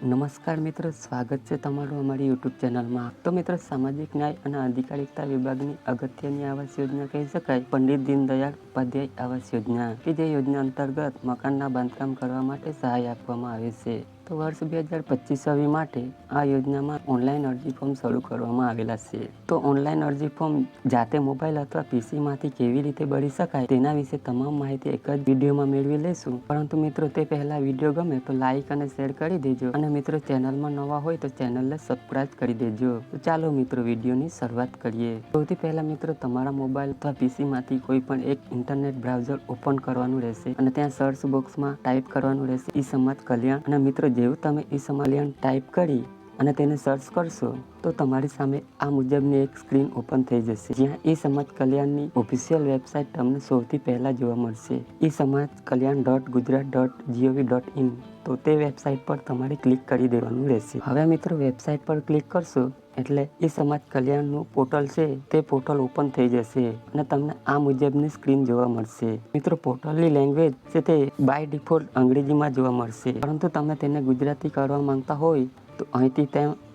નમસ્કાર મિત્રો, સ્વાગત છે તમારું અમારી યુટ્યુબ ચેનલમાં. તો મિત્રો, સામાજિક ન્યાય અને અધિકારિતા વિભાગની અગત્યની આવાસ યોજના કહી શકાય પંડિત દીનદયાળ ઉપાધ્યાય આવાસ યોજના, કે જે યોજના અંતર્ગત મકાનના બાંધકામ કરવા માટે સહાય આપવામાં આવે છે. તો વર્ષ 2025-26 માટે આ યોજનામાં ઓનલાઈન અરજી ફોર્મ શરૂ કરવામાં આવેલા છે. તો ઓનલાઈન અરજી ફોર્મ જાતે મોબાઈલ અથવા પીસીમાંથી કેવી રીતે ભરી શકાય તેના વિશે તમામ માહિતી એક જ વિડીયોમાં મેળવી લઈશું. પરંતુ મિત્રો, તે પહેલા વિડીયો ગમે તો લાઈક અને શેર કરી દેજો, અને મિત્રો ચેનલમાં નવા હોય તો ચેનલને સબસ્ક્રાઇબ કરી દેજો. તો ચાલો મિત્રો, વિડીયોની શરૂઆત કરીએ. સૌથી પહેલા મિત્રો, તમારા મોબાઈલ અથવા પીસીમાંથી કોઈ પણ એક ઇન્ટરનેટ બ્રાઉઝર ઓપન કરવાનું રહેશે અને ત્યાં સર્ચ બોક્સમાં ટાઈપ કરવાનું રહેશે ઈ સમાજ કલ્યાણ. અને મિત્રો, જેવું તમે ઈ સમાજ કલ્યાણ ટાઈપ કરી અને તેને સર્ચ કરશો તો તમારી સામે આ મુજબની એક સ્ક્રીન ઓપન થઈ જશે, જ્યાં ઈ સમાજ કલ્યાણની ઓફિશિયલ વેબસાઇટ તમને સૌથી પહેલા જોવા મળશે, ઈ સમાજ kalian.gujarat.gov.in. તો તે વેબસાઇટ પર તમારે ક્લિક કરી દેવાનું રહેશે. હવે મિત્રો, વેબસાઇટ પર ક્લિક કરશો એટલે ઈ સમાજ કલ્યાણનું પોર્ટલ છે તે પોર્ટલ ઓપન થઈ જશે અને તમને આ મુજબની સ્ક્રીન જોવા મળશે. મિત્રો, પોર્ટલની લેંગ્વેજ છે તે બાય ડિફોલ્ટ અંગ્રેજીમાં જોવા મળશે, પરંતુ તમે તેને ગુજરાતી કરવા માંગતા હોય તો અહીંથી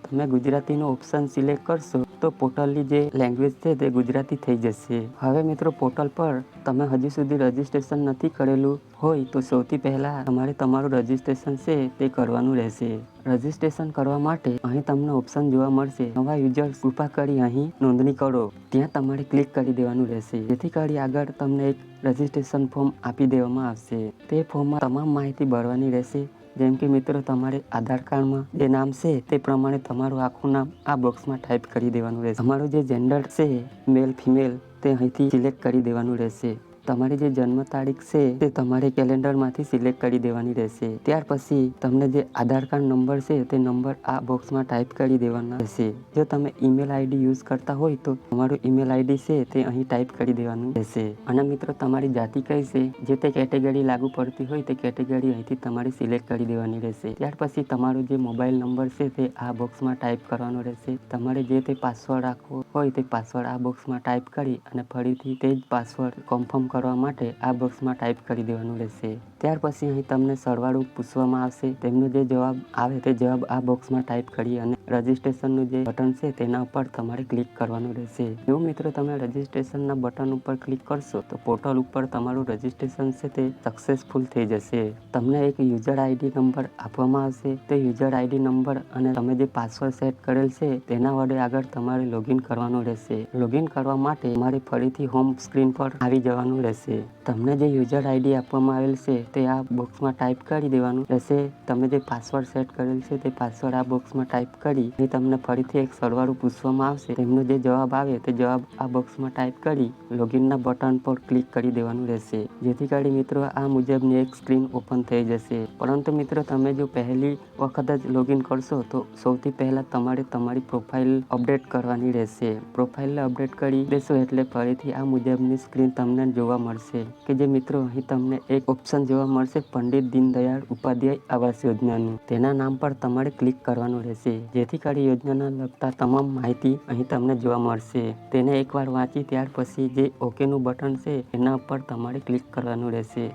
તમે ગુજરાતીનો ઓપ્શન સિલેક્ટ કરશો તો પોર્ટલની જે લેંગ્વેજ છે તે ગુજરાતી થઈ જશે. હવે મિત્રો, પોર્ટલ પર તમે હજુ સુધી રજીસ્ટ્રેશન નથી કરેલું હોય તો સૌથી પહેલાં તમારે તમારું રજીસ્ટ્રેશન છે તે કરવાનું રહેશે. રજીસ્ટ્રેશન કરવા માટે અહીં તમને ઓપ્શન જોવા મળશે, નવા યુઝર્સ કૃપા કરી અહીં નોંધણી કરો. ત્યાં તમારે ક્લિક કરી દેવાનું રહેશે, જેથી કરી આગળ તમને એક રજીસ્ટ્રેશન ફોર્મ આપી દેવામાં આવશે. તે ફોર્મમાં તમામ માહિતી ભરવાની રહેશે, જેમ કે મિત્રો, તમારે આધાર કાર્ડમાં જે નામ છે તે પ્રમાણે તમારું આખું નામ આ બોક્સમાં ટાઈપ કરી દેવાનું રહેશે. તમારું જે જેન્ડર છે, મેલ ફિમેલ, તે અહીંથી સિલેક્ટ કરી દેવાનું રહેશે. તમારી જે જન્મ તારીખ છે તે તમારે કેલેન્ડરમાંથી સિલેક્ટ કરી દેવાની રહેશે. ત્યાર પછી તમને જે આધાર કાર્ડ નંબર છે તે નંબર આ બોક્સમાં ટાઈપ કરી દેવાના રહેશે. જો તમે ઈમેલ આઈડી યુઝ કરતા હોય તો તમારું ઈમેલ આઈડી છે તે અહીં ટાઈપ કરી દેવાનું રહેશે. અને મિત્રો, તમારી જાતિ કઈ છે, જે તે કેટેગરી લાગુ પડતી હોય તે કેટેગરી અહીંથી તમારે સિલેક્ટ કરી દેવાની રહેશે. ત્યાર પછી તમારો જે મોબાઈલ નંબર છે તે આ બોક્સમાં ટાઈપ કરવાનો રહેશે. તમારે જે તે પાસવર્ડ રાખવો હોય તે પાસવર્ડ આ બોક્સમાં ટાઈપ કરી અને ફરીથી તે જ પાસવર્ડ કન્ફર્મ કરવા માટે આ બોક્સમાં ટાઈપ કરી દેવાનું રહેશે. ત્યાર પછી અહીં તમને સરવાળું પૂછવામાં આવશે, તેમનો જે જવાબ આવે તે જવાબ આ બોક્સમાં ટાઈપ કરી અને રજીસ્ટ્રેશનનું જે બટન છે તેના ઉપર તમારે ક્લિક કરવાનું રહેશે. જો મિત્રો, તમે રજીસ્ટ્રેશનના બટન ઉપર ક્લિક કરશો તો પોર્ટલ ઉપર તમારું રજીસ્ટ્રેશન છે તે સક્સેસફુલ થઈ જશે. તમને એક યુઝર આઈડી નંબર આપવામાં આવશે. તે યુઝર આઈડી નંબર અને તમે જે પાસવર્ડ સેટ કરેલ છે તેના વડે આગળ તમારે લોગિન કરવાનું રહેશે. લોગિન કરવા માટે તમારે ફરીથી હોમ સ્ક્રીન પર આવી જવાનું રહેશે. તમને જે યુઝર આઈડી આપવામાં આવેલ છે તે આ બોક્સમાં ટાઈપ કરી દેવાનું રહેશે. તમે જે પાસવર્ડ સેટ કરેલ છે તે પાસવર્ડ આ બોક્સમાં ટાઈપ કરી તમને ફરીથી એક સરવાળું પૂછવામાં આવશે. તેમનો જે જવાબ આવે તે જવાબ આ બોક્સમાં ટાઈપ કરી લોગિનના બટન પર ક્લિક કરી દેવાનું રહેશે, જેથી કરી મિત્રો આ મુજબની એક સ્ક્રીન ઓપન થઈ જશે. પરંતુ મિત્રો, તમે જો પહેલી વખત જ લોગિન કરશો તો સૌથી પહેલાં તમારે તમારી પ્રોફાઇલ અપડેટ કરવાની રહેશે. પ્રોફાઇલને અપડેટ કરી દેશો એટલે ફરીથી આ મુજબની સ્ક્રીન તમને જોવા મળશે, કે જે મિત્રો અહીં તમને એક ઓપ્શન જોવા મળશે પંડિત દીનદયાળ ઉપાધ્યાય આવાસ યોજનાનું. તેના નામ પર તમારે ક્લિક કરવાનું રહેશે, જેથી કરી યોજનાના લગતા તમામ માહિતી અહીં તમને જોવા મળશે. તેને એકવાર વાંચી ત્યાર પછી જે ઓકેનું બટન છે એના ઉપર તમારે ક્લિક કરવાનું રહેશે,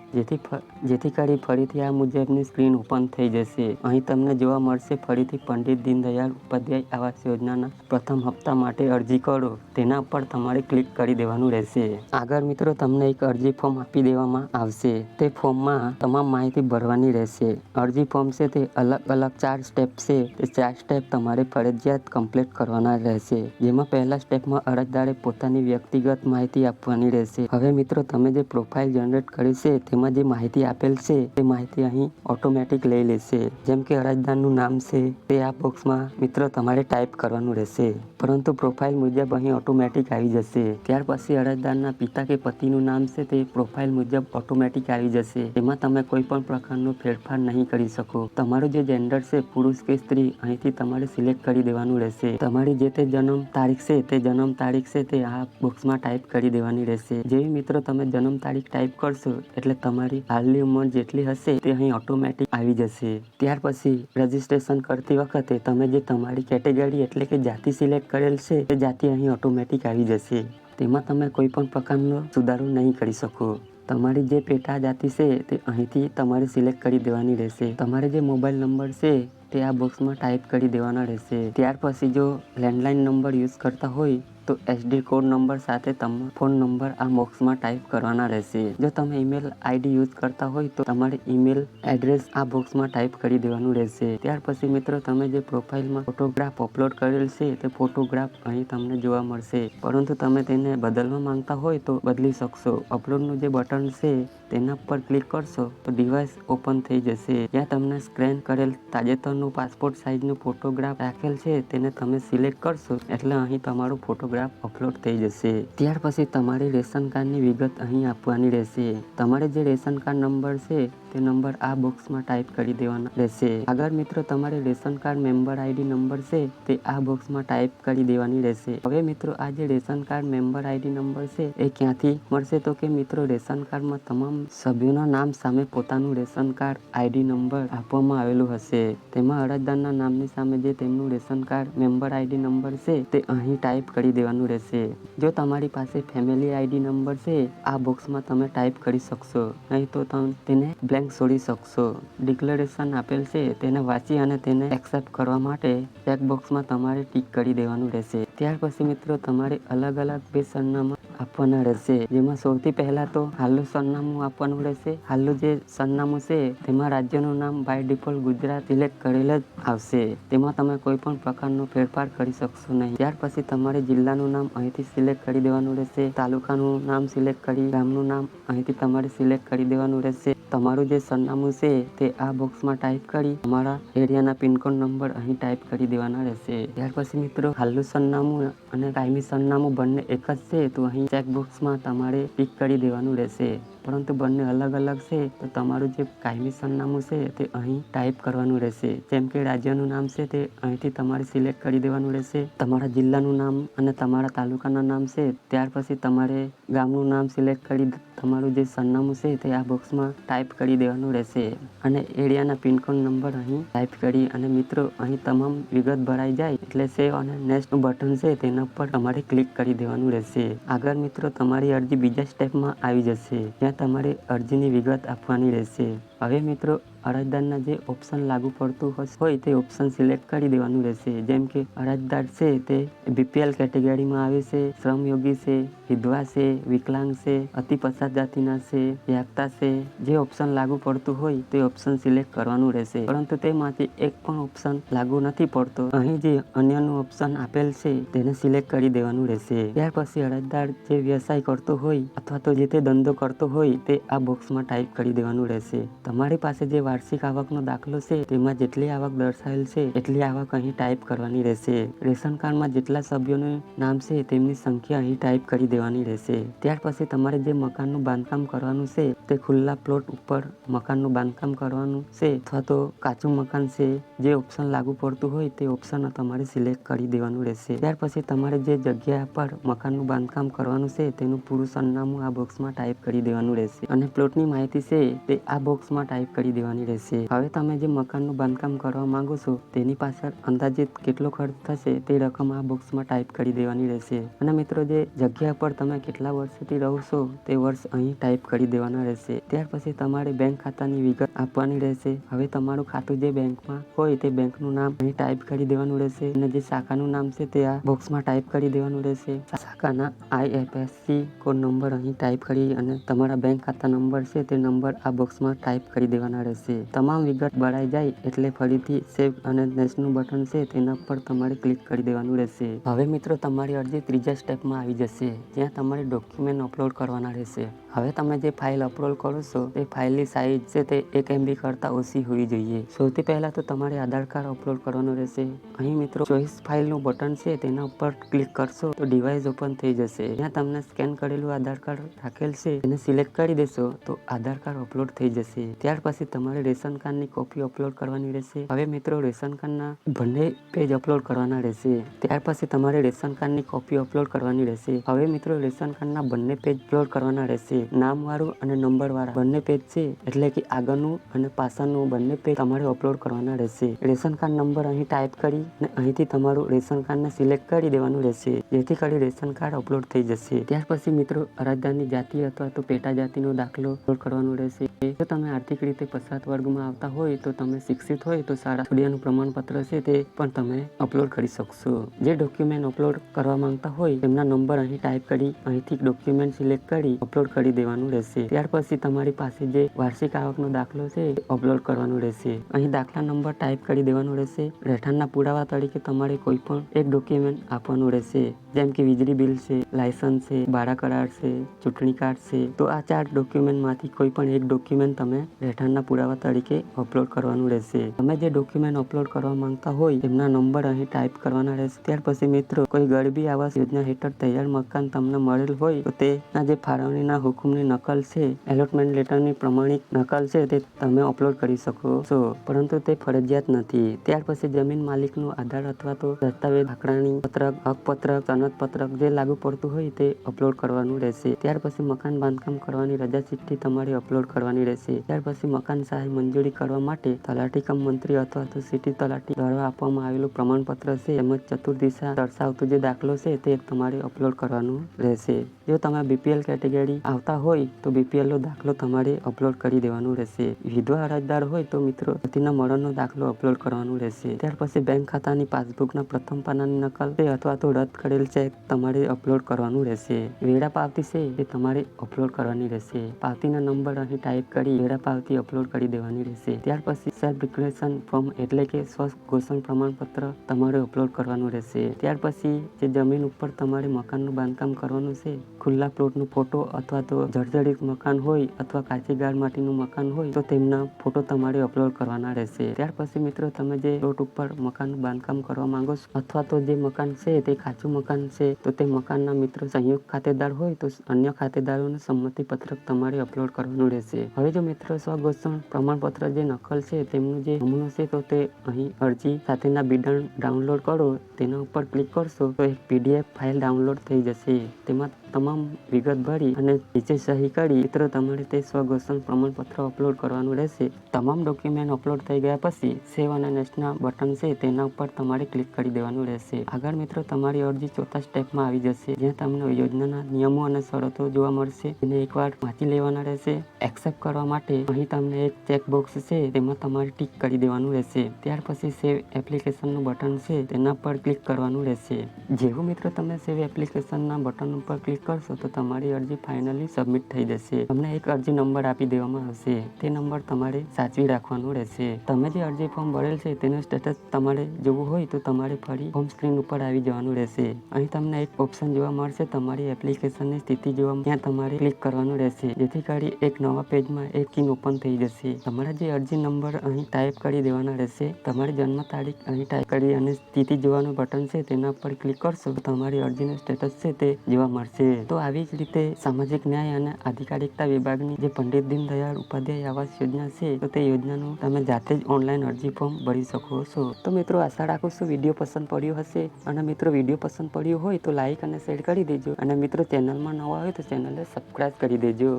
જેથી કરી ફરીથી આ મુજબની સ્ક્રીન ઓપન થઈ જશે. અહીં તમને જોવા મળશે ફરીથી પંડિત દીનદયાળ ઉપાધ્યાય આવાસ યોજનાના પ્રથમ હપ્તા માટે અરજી કરો. તેના ઉપર તમારે ક્લિક કરી દેવાનું રહેશે. આગળ મિત્રો, તમને એક અરજી ફોર્મ આપી દેવામાં આવશે. તે ફોર્મમાં તમામ માહિતી ભરવાની રહેશે. અરજી ફોર્મ છે તે અલગ અલગ 4 સ્ટેપ છે. તે 4 સ્ટેપ તમારે ફરજિયાત કમ્પ્લીટ કરવાના રહેશે. જેમાં પહેલા સ્ટેપમાં અરજદારે પોતાની વ્યક્તિગત માહિતી આપવાની રહેશે. હવે મિત્રો, તમે જે પ્રોફાઇલ જનરેટ કરી છે તેમાં જે માહિતી આપેલ છે તે માહિતી અહીં ઓટોમેટિક લઈ લેશે. જેમ કે અરજદારનું નામ છે તે આ બોક્સમાં મિત્રો તમારે ટાઈપ કરવાનું રહેશે, પરંતુ પ્રોફાઇલ મુજબ અહીં ઓટોમેટિક આવી જશે. ત્યાર પછી અરજદારના પિતા કે પતિનું નામ છે તે પ્રોફાઇલ મુજબ ઓટોમેટિક આવી જશે. તેમાં તમે કોઈ પણ પ્રકારનો ફેરફાર નહીં કરી શકો. તમારું જે જેન્ડર છે, પુરુષ કે સ્ત્રી, અહીંથી તમારે સિલેક્ટ કરી દેવાનું રહેશે. તમારી જે તે જન્મ તારીખ છે તે જન્મ તારીખ છે તે આ બોક્સમાં ટાઈપ કરી દેવાની રહેશે. જેવી મિત્રો તમે જન્મ તારીખ ટાઈપ કરશો એટલે તમારી હાલની ઉંમર જેટલી હશે તે અહીં ઓટોમેટિક આવી જશે. ત્યાર પછી રજીસ્ટ્રેશન કરતી વખતે તમે જે તમારી કેટેગરી એટલે કે જાતિ સિલેક્ટ કરેલ છે તે જાતિ અહીં ઓટોમેટિક આવી જશે. તેમાં તમે કોઈ પણ પ્રકારનો સુધારો નહીં કરી શકો. તમારી જે પેટા જાતિ છે તે અહીંથી તમારે સિલેક્ટ કરી દેવાની રહેશે. તમારે જે મોબાઈલ નંબર છે તે આ બોક્સમાં ટાઈપ કરી દેવાના રહેશે. ત્યાર પછી જો લેન્ડલાઇન નંબર યુઝ કરતા હોય તો SD કોડ નંબર સાથે તમારો ફોન નંબર આ બોક્સમાં ટાઈપ કરવાના રહેશે. જો તમે ઈમેલ આઈડી યુઝ કરતા હોય તો તમારે ઈમેલ એડ્રેસ આ બોક્સમાં ટાઈપ કરી દેવાનું રહેશે. ત્યાર પછી મિત્રો તમે જે પ્રોફાઇલમાં ફોટોગ્રાફ અપલોડ કરેલ છે તે ફોટોગ્રાફ અહીં તમને જોવા મળશે, પરંતુ તમે તેને બદલવા માંગતા હોય તો બદલી શકશો. અપલોડનું જે બટન છે તેના પર ક્લિક કરશો તો ડિવાઇસ ઓપન થઈ જશે. ત્યાં તમને સ્કેન કરેલ તાજેતરનું પાસપોર્ટ સાઇઝનું ફોટોગ્રાફ રાખેલ છે તેને તમે સિલેક્ટ કરશો એટલે અહીં તમારો ફોટોગ્રાફ અપલોડ થઈ જશે. ત્યાર પછી તમારી રેશન કાર્ડની વિગત અહીં આપવાની રહેશે. તમારે જે રેશન કાર્ડ નંબર છે તે નંબર આ બોક્સમાં ટાઈપ કરી દેવાના રહેશે. આગળ મિત્રો તમારે ration card member ID number છે તે આ બોક્સમાં ટાઈપ કરી દેવાની રહેશે. હવે મિત્રો આ જે ration card member ID number છે એ ક્યાંથી મળશે તો કે મિત્રો રેશન કાર્ડમાં તમામ સભ્યોના નામ સામે પોતાનું રેશન કાર્ડ આઈડી નંબર આપવામાં આવેલું હશે. તેમાં અરજદારના નામની સામે જે તેમનું ration card member ID number છે તે અહીં ટાઈપ કરી દેવાનું રહેશે. જો તમારી પાસે ફેમિલી આઈડી નંબર છે આ બોક્સમાં તમે ટાઈપ કરી શકશો, નહીં તો તમે તેને બ્લેન્ક છોડી શકશો. ડિક્લેરેશન આપેલ છે તેને વાંચી અને તેને એક્સેપ્ટ કરવા માટે ચેકબોક્સમાં તમારે ટીક કરી દેવાનું રહેશે. ત્યાર પછી મિત્રો તમારે અલગ અલગ બે સરનામા આપવાના રહેશે. જેમાં સૌથી પહેલા તો હાલનું સરનામું આપવાનું રહેશે. હાલનું જે સરનામું છે તેમાં રાજ્યનું નામ બાય ડિફોલ્ટ ગુજરાત સિલેક્ટ કરેલ જ આવશે. તેમાં તમે કોઈ પણ પ્રકારનો ફેરફાર કરી શકશો નહીં. ત્યાર પછી તમારે જિલ્લાનું નામ અહીંથી સિલેક્ટ કરી દેવાનું રહેશે. તાલુકાનું નામ સિલેક્ટ કરી, ગામનું નામ અહીંથી તમારે સિલેક્ટ કરી દેવાનું રહેશે. તમારું જે સરનામું છે તે આ બોક્સમાં ટાઈપ કરી તમારા એરિયાના પિનકોડ નંબર અહીં ટાઈપ કરી દેવાના રહેશે. ત્યાર પછી મિત્રો હાલનું સરનામું અને કાયમી સરનામું બંને એક જ છે તો અહીં ચેકબોક્સમાં તમારે ટીક કરી દેવાનું રહેશે. પરંતુ બંને અલગ અલગ છે તો તમારું જે કાયમી સરનામું છે તે અહીં ટાઈપ કરવાનું રહેશે. જેમ કે રાજ્યનું નામ છે તે અહીંથી તમારે સિલેક્ટ કરી દેવાનું રહેશે. તમારા જિલ્લાનું નામ અને તમારા તાલુકાના નામ છે, ત્યાર પછી તમારે ગામનું નામ સિલેક્ટ કરી તમારું જે સરનામું છે તે આ બોક્સમાં ટાઈપ કરી દેવાનું રહેશે અને એરિયાના પિનકોડ નંબર અહીં ટાઈપ કરી અને મિત્રો અહીં તમામ વિગત ભરાઈ જાય એટલે સેવ અને નેક્સ્ટનું બટન છે તેના પર તમારે ક્લિક કરી દેવાનું રહેશે. આગળ મિત્રો તમારી અરજી બીજા સ્ટેપમાં આવી જશે. ત્યાં તમારે અરજીની વિગત આપવાની રહેશે. હવે મિત્રો અરજદારના જે ઓપ્શન લાગુ પડતું હોય તે ઓપ્શન સિલેક્ટ કરી દેવાનું રહેશે. જેમ કે અરજદાર છે તે BPL કેટેગરીમાં આવે છે, શ્રમયોગી છે, વિધવા છે, વિકલાંગ છે, અતિ પછાત જાતિના છે, વ્યાપતા છે. જે ઓપ્શન લાગુ પડતું હોય તે ઓપ્શન સિલેક્ટ કરવાનું રહેશે. પરંતુ તેમાંથી એક પણ ઓપ્શન લાગુ નથી પડતો. અહીં જે અન્યનું ઓપ્શન આપેલ છે તેને સિલેક્ટ કરી દેવાનું રહેશે. ત્યાર પછી અરજદાર જે વ્યવસાય કરતો હોય અથવા તો જે તે ધંધો કરતો હોય તે આ બોક્સમાં ટાઈપ કરી દેવાનું રહેશે. તમારી પાસે જે વાર્ષિક આવકનો દાખલો છે તેમાં જેટલી આવક દર્શાવેલ છે એટલી આવક અહીં ટાઈપ કરવાની રહેશે. રેશન કાર્ડમાં જેટલા સભ્યોનું નામ છે તેમની સંખ્યા અહીં ટાઈપ કરી દેવાની રહેશે. ત્યાર પછી તમારે જે મકાનનું બાંધકામ કરવાનું છે તે ખુલ્લા પ્લોટ ઉપર મકાનનું બાંધકામ કરવાનું છે અથવા તો કાચું મકાન છે, જે ઓપ્શન લાગુ પડતું હોય તે ઓપ્શન તમારે સિલેક્ટ કરી દેવાનું રહેશે. ત્યાર પછી તમારે જે જગ્યા પર મકાનનું બાંધકામ કરવાનું છે તેનું પૂરું સરનામું આ બોક્સમાં ટાઈપ કરી દેવાનું રહેશે અને પ્લોટની માહિતી છે તે આ બોક્સમાં ટાઈપ કરી દેવાની રહેશે. હવે તમે જે મકાનનું બાંધકામ કરવા માંગો છો તેની પાછળ અંદાજિત કેટલો ખર્ચ થશે તે રકમ આ બોક્સમાં ટાઈપ કરી દેવાની રહેશે અને મિત્રો જે જગ્યા પર તમે કેટલા વર્ષથી રહો છો તે વર્ષ અહીં ટાઈપ કરી દેવાના રહેશે. ત્યાર પછી તમારે બેંક ખાતાની વિગત આપવાની રહેશે. હવે તમારું ખાતું જે બેંકમાં હોય તે બેંકનું નામ અહીં ટાઈપ કરી દેવાનું રહેશે અને જે શાખાનું નામ છે તે આ બોક્સમાં ટાઈપ કરી દેવાનું રહેશે. શાખાના IFSC કોડ નંબર અહીં ટાઈપ કરી અને તમારા બેંક ખાતા નંબર છે તે નંબર આ બોક્સમાં ટાઈપ કરી દેવાના રહેશે. તમામ વિગત ભરાઈ જાય એટલે ફરીથી સેવ અને નેક્સ્ટનું બટન છે તેના પર તમારે ક્લિક કરી દેવાનું રહેશે. હવે મિત્રો તમારી અરજી ત્રીજા સ્ટેપમાં આવી જશે, જ્યાં તમારે ડોક્યુમેન્ટ અપલોડ કરવાના રહેશે. હવે તમે જે ફાઇલ અપલોડ કરો છો તે ફાઇલની સાઇઝ છે તે 1 MB કરતાં ઓછી હોવી જોઈએ. સૌથી પહેલાં તો તમારે આધાર કાર્ડ અપલોડ કરવાનું રહેશે. અહીં મિત્રો ચોઈસ ફાઇલનું બટન છે તેના ઉપર ક્લિક કરશો તો ડિવાઇસ ઓપન થઈ જશે. ત્યાં તમને સ્કેન કરેલું આધાર કાર્ડ રાખેલ છે તેને સિલેક્ટ કરી દેશો તો આધાર કાર્ડ અપલોડ થઈ જશે. ત્યાર પછી તમારે રેશન કાર્ડની કોપી અપલોડ કરવાની રહેશે. હવે મિત્રો રેશન કાર્ડના બંને પેજ અપલોડ કરવાના રહેશે. ત્યાર પછી તમારે રેશન કાર્ડની કોપી અપલોડ કરવાની રહેશે. હવે મિત્રો રેશન કાર્ડના બંને પેજ અપલોડ કરવાના રહેશે. નામવાળું અને નંબરવાળા બંને પેજ છે, એટલે કે આગળનું અને પાછળનું બંને પેજ તમારે અપલોડ કરવાના રહેશે. રેશન કાર્ડ નંબર અહીં ટાઈપ કરી અને અહીંથી તમારું રેશન કાર્ડને સિલેક્ટ કરી દેવાનું રહેશે, જેથી કરી રેશન કાર્ડ અપલોડ થઈ જશે. ત્યાર પછી મિત્રો અરજદારની જાતિ અથવા તો પેટા જાતિનો દાખલો અપલોડ કરવાનો રહેશે. જો તમે આર્થિક રીતે પછાત વર્ગમાં આવતા હોય તો તમે શિક્ષિત હોય તો શાળા છોડ્યાનું પ્રમાણપત્ર છે તે પણ તમે અપલોડ કરી શકશો. જે ડોક્યુમેન્ટ અપલોડ કરવા માંગતા હોય તેમના નંબર અહીં ટાઈપ કરી અહીંથી ડોક્યુમેન્ટ સિલેક્ટ કરી અપલોડ કરી દેવાનું રહેશે. ત્યાર પછી તમારી પાસે જે વાર્ષિક આવકનો દાખલો છે અપલોડ કરવાનો રહેશે. અહીં દાખલા નંબર ટાઈપ કરી દેવાનો રહેશે. રહેઠાણના પુરાવા તરીકે તમારે કોઈ પણ એક ડોક્યુમેન્ટ આપવાનું રહેશે, જેમ કે વીજળી બિલ છે, લાયસન્સ છે, ભાડા કરાર છે, ચૂંટણી કાર્ડ છે. તો આ 4 ડોક્યુમેન્ટમાંથી કોઈ પણ એક ડોક્યુમેન્ટ તમે રહેઠાણના પુરાવા તરીકે અપલોડ કરવાનું રહેશે. તમે જે ડોક્યુમેન્ટ અપલોડ કરવા માંગતા હોય તેમના નંબર અહીં ટાઈપ કરવાના રહેશે. ત્યાર પછી મિત્રો કોઈ ગરીબી આવાસ યોજના હેઠળ તૈયાર મકાન તમને મળેલ હોય તો તેના જે ફાળવણીના હુકમની નકલ છે, એલોટમેન્ટ લેટરની પ્રમાણિક નકલ છે તે તમે અપલોડ કરી શકો છો, પરંતુ તે ફરજિયાત નથી. ત્યાર પછી જમીન માલિકનું આધાર અથવા તો દસ્તાવેજ, આંકડાની પત્રક, હકપત્રક, સનદ પત્રક જે લાગુ પડતું હોય તે અપલોડ કરવાનું રહેશે. ત્યાર પછી મકાન બાંધકામ કરવાની રજા ચિઠ્ઠી તમારે અપલોડ કરવાની રહેશે. ત્યાર પછી મકાન સહાય મંજૂરી કરવા માટે તલાટી કમ મંત્રી અથવા તો સિટી તલાટી દ્વારા આપવામાં આવેલું પ્રમાણપત્ર છે તેમજ ચતુર્દિશા દર્શાવતો જે દાખલો છે તે તમારે અપલોડ કરવાનું રહેશે. જો તમે બીપીએલ કેટેગરી આવતા હોય તો બીપીએલ નો દાખલો તમારે અપલોડ કરી દેવાનું રહેશે. વિધવા અરજદાર હોય તો મિત્રો પતિના મરણનો દાખલો અપલોડ કરવાનું રહેશે. ત્યાર પછી બેંક ખાતાની પાસબુકના પ્રથમ પાનાની નકલ છે અથવા તો રદ કરેલ ચેક તમારે અપલોડ કરવાનું રહેશે. વેરા પાવતી છે તે તમારે અપલોડ કરવાની રહેશે. પાવતીના નંબર અહીં ટાઈપ કરી વેરા પાવતી અપલોડ કરી દેવાની રહેશે. ત્યાર પછી સેલ્ફ ડિક્લેરેશન ફોર્મ એટલે કે સ્વ ઘોષણ પ્રમાણપત્ર તમારે અપલોડ કરવાનું રહેશે. ત્યાર પછી જે જમીન ઉપર તમારે મકાનનું બાંધકામ કરવાનું છે, ખુલ્લા પ્લોટનો ફોટો અથવા તો જર્જરિત મકાન હોય અથવા કાચી ગાળ માટીનું મકાન હોય તો તેમના ફોટો તમારે અપલોડ કરવાના રહેશે. ત્યાર પછી મિત્રો તમે જે પ્લોટ ઉપર મકાનનું બાંધકામ કરવા માંગો છો અથવા તો જે મકાન છે તે કાચું મકાન છે તો તે મકાનના મિત્રો સંયુક્ત ખાતેદાર હોય તો અન્ય ખાતેદારોનું સંમતિ પત્રક તમારે અપલોડ કરવાનું રહેશે. હવે જો મિત્રો સ્વઘોષણ પ્રમાણપત્ર જે નકલ છે તેમનું જે નમૂનો છે તો તે અહીં અરજી સાથેના બિડાણ ડાઉનલોડ કરો તેના ઉપર ક્લિક કરશો તો એક પીડીએફ ફાઇલ ડાઉનલોડ થઈ જશે. તેમાં તમામ વિગત ભરી અને નીચે સહી કરી મિત્રો તમારે તે સ્વઘોષણ પ્રમાણપત્ર અપલોડ કરવાનું રહેશે. તમામ ડોક્યુમેન્ટ અપલોડ થઈ ગયા પછી સેવ અને નેક્સ્ટના બટન છે તેના ઉપર તમારે ક્લિક કરી દેવાનું રહેશે. આગળ મિત્રો તમારી અરજી ચોથા સ્ટેપમાં આવી જશે, જ્યાં તમને યોજનાના નિયમો અને શરતો જોવા મળશે. તેને એકવાર વાંચી લેવાના રહેશે. એક્સેપ્ટ કરવા માટે અહીં તમને એક ચેકબોક્સ છે તેમાં તમારે ટીક કરી દેવાનું રહેશે. ત્યાર પછી સેવ એપ્લિકેશનનું બટન છે તેના પર ક્લિક કરવાનું રહેશે. જેવું મિત્રો તમે સેવ એપ્લિકેશનના બટન ઉપર ક્લિક કરશો તો તમારી અરજી ફાઇનલી સબમિટ થઈ જશે. તમને એક અરજી નંબર આપી દેવામાં આવશે, તે નંબર તમારે સાચવી રાખવાનો રહેશે. તમે જે અરજી ફોર્મ ભરેલ છે તેનું સ્ટેટસ તમારે જોવું હોય તો તમારે ફરી હોમ સ્ક્રીન ઉપર આવી જવાનું રહેશે. અહીં તમને એક ઓપ્શન જોવા મળશે તમારી એપ્લિકેશનની સ્થિતિ જોવા, ત્યાં તમારે ક્લિક કરવાનું રહેશે, જેથી કરી એક નવા પેજમાં એક સ્ક્રીન ઓપન થઈ જશે. તમારા જે અરજી નંબર અહીં ટાઈપ કરી દેવાના રહેશે. તમારી જન્મ તારીખ અહીં ટાઈપ કરી અને સ્થિતિ જોવાનું બટન છે તેના પર ક્લિક કરશો તો તમારી અરજીનું સ્ટેટસ છે તે જોવા મળશે. તો આવી જ રીતે સામાજિક ન્યાય અને અધિકારિતા વિભાગની જે પંડિત દીનદયાળ ઉપાધ્યાય આવાસ યોજના છે તો તે યોજનાનું તમે જાતે જ ઓનલાઈન અરજી ફોર્મ ભરી શકો છો. તો મિત્રો આશા રાખું છું વિડીયો પસંદ પડ્યો હશે, અને મિત્રો વિડીયો પસંદ પડ્યો હોય તો લાઈક અને શેર કરી દેજો, અને મિત્રો ચેનલમાં નવા હોય તો ચેનલને સબસ્ક્રાઈબ કરી દેજો.